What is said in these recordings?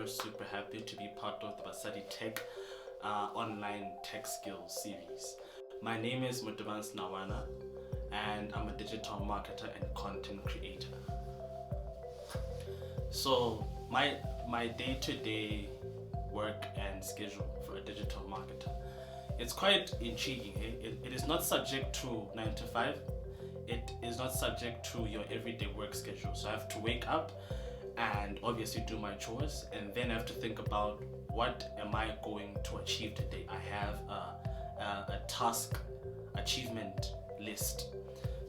super happy to be part of the BasaiTech online tech skills series. My name is Motebang Senaoana, and I'm a digital marketer and content creator. So my day-to-day work and schedule for a digital marketer, it's quite intriguing. It is not subject to 9 to 5. It is not subject to your everyday work schedule. So I have to wake up and obviously do my chores, and then I have to think about what am I going to achieve today. I have a task achievement list.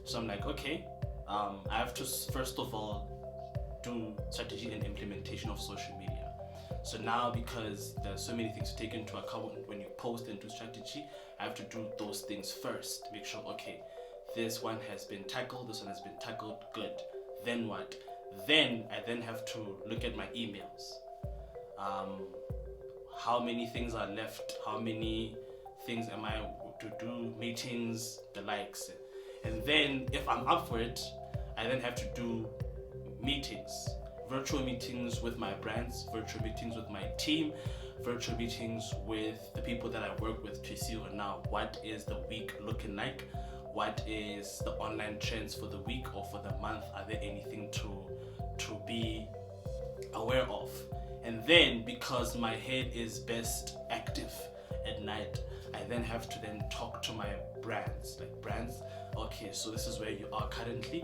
So I'm like, okay, I have to first of all do strategy and implementation of social media. So now, because there's so many things to take into account when you post and do strategy, I have to do those things first. Make sure, okay, this one has been tackled, this one has been tackled, good. Then what? Then I have to look at my emails. How many things are left? How many things am I to do? Meetings, the likes. And then if I'm up for it, I then have to do meetings. Virtual meetings with my brands, virtual meetings with my team, virtual meetings with the people that I work with to see now what is the week looking like, what is the online trends for the week or for the month, are there anything to be aware of. And then, because my head is best active at night, I then have to then talk to my brands, okay, so this is where you are currently.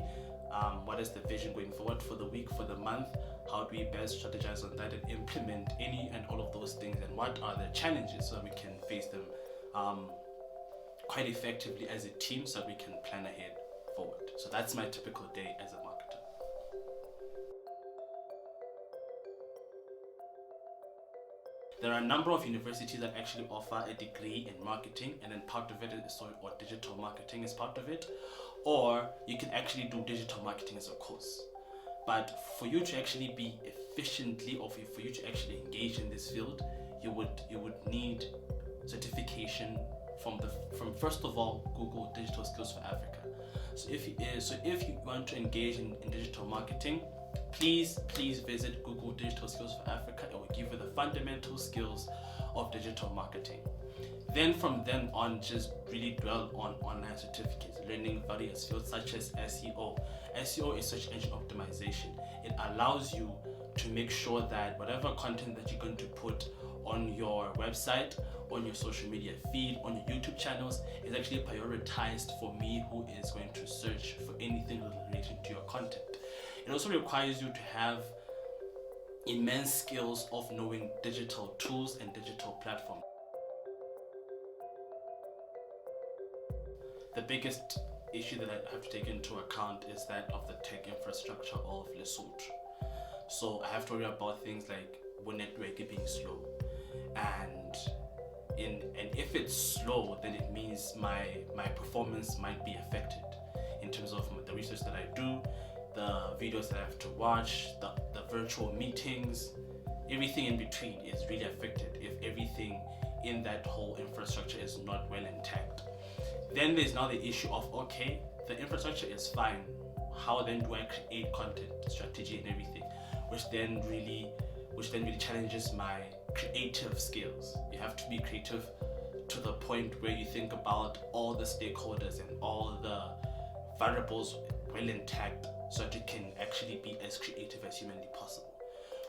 What is the vision going forward for the week, for the month? How do we best strategize on that and implement any and all of those things? And what are the challenges so that we can face them quite effectively as a team, so that we can plan ahead forward. So that's my typical day as a marketer. There are a number of universities that actually offer a degree in marketing, and then part of it is or digital marketing is part of it, or you can actually do digital marketing as a course. But for you to actually be efficiently, or for you to actually engage in this field, you would need certification from first of all Google Digital Skills for Africa. So if you want to engage in digital marketing, please visit Google Digital Skills for Africa. It will give you the fundamental skills of digital marketing. Then from then on, just really dwell on online certificates, learning various fields such as SEO. SEO is search engine optimization. It allows you to make sure that whatever content that you're going to put on your website, on your social media feed, on your YouTube channels, is actually prioritized for me, who is going to search for anything related to your content. It also requires you to have immense skills of knowing digital tools and digital platforms. The biggest issue that I have to take into account is that of the tech infrastructure of Lesotho. So I have to worry about things like network being slow, and if it's slow, then it means my performance might be affected in terms of the research that I do, the videos that I have to watch, the virtual meetings, everything in between is really affected if everything in that whole infrastructure is not well intact. Then there's now the issue of, okay, the infrastructure is fine, how then do I create content, strategy and everything, which then really challenges my creative skills. You have to be creative to the point where you think about all the stakeholders and all the variables well intact, so that you can actually be as creative as humanly possible.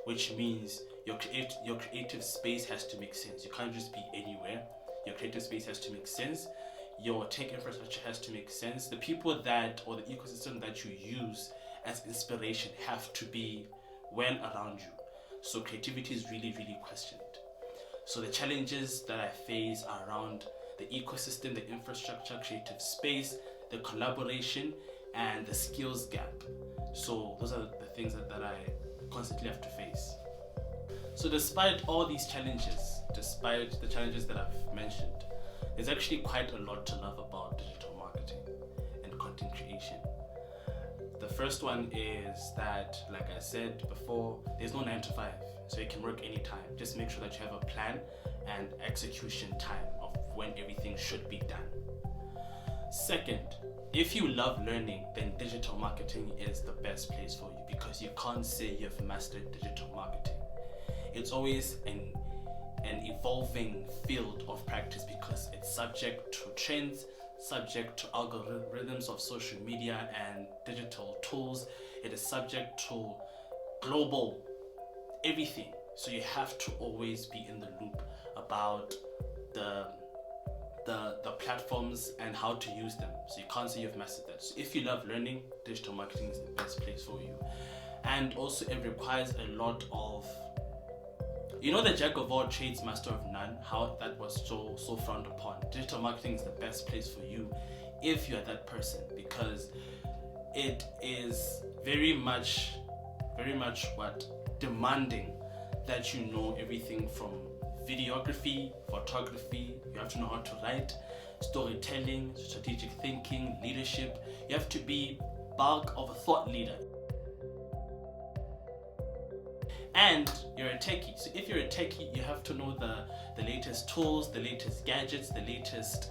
Which means your creative space has to make sense. You can't just be anywhere. Your creative space has to make sense. Your tech infrastructure has to make sense. The people that, or the ecosystem that you use as inspiration, have to be well around you. So creativity is really, really questioned. So the challenges that I face are around the ecosystem, the infrastructure, creative space, the collaboration, and the skills gap. So those are the things that I constantly have to face. So despite all these challenges, despite the challenges that I've mentioned, there's actually quite a lot to love about digital marketing and content creation. The first one is that, like I said before, there's no 9 to 5, so you can work anytime. Just make sure that you have a plan and execution time of when everything should be done. Second, if you love learning, then digital marketing is the best place for you, because you can't say you've mastered digital marketing. It's always an evolving field of practice because it's subject to trends, subject to algorithms of social media and digital tools. It is subject to global everything. So you have to always be in the loop about the platforms and how to use them. So you can't say you've mastered that. So if you love learning, digital marketing is the best place for you. And also it requires a lot of, the jack of all trades, master of none, how that was so frowned upon. Digital marketing is the best place for you if you're that person, because it is very much what demanding that you know everything from videography, photography. You have to know how to write, storytelling, strategic thinking, leadership. You have to be bulk of a thought leader. And you're a techie. So if you're a techie, you have to know the latest tools, the latest gadgets, the latest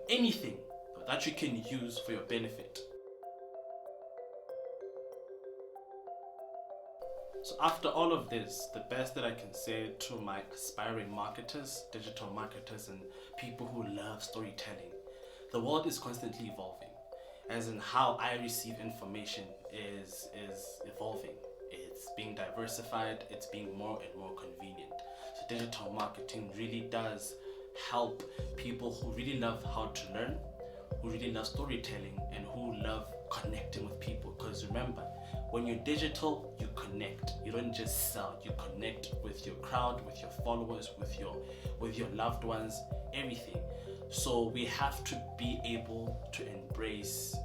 anything that you can use for your benefit. So after all of this, the best that I can say to my aspiring marketers, digital marketers, and people who love storytelling, the world is constantly evolving, as in how I receive information is evolving. It's being diversified, it's being more and more convenient. So digital marketing really does help people who really love how to learn, who really love storytelling, and who love connecting with people. Because remember, when you're digital, you connect. You don't just sell. You connect with your crowd, with your followers, with your loved ones, everything. So we have to be able to embrace.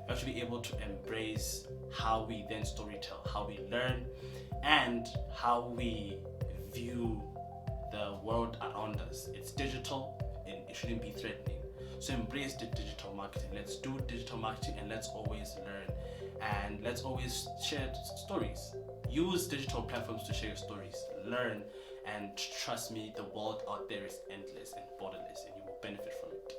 We have to be able to embrace how we then storytell, how we learn, and how we view the world around us. It's digital and it shouldn't be threatening. So embrace the digital marketing. Let's do digital marketing and let's always learn, and let's always share stories. Use digital platforms to share your stories. Learn, and trust me, the world out there is endless and borderless, and you will benefit from it.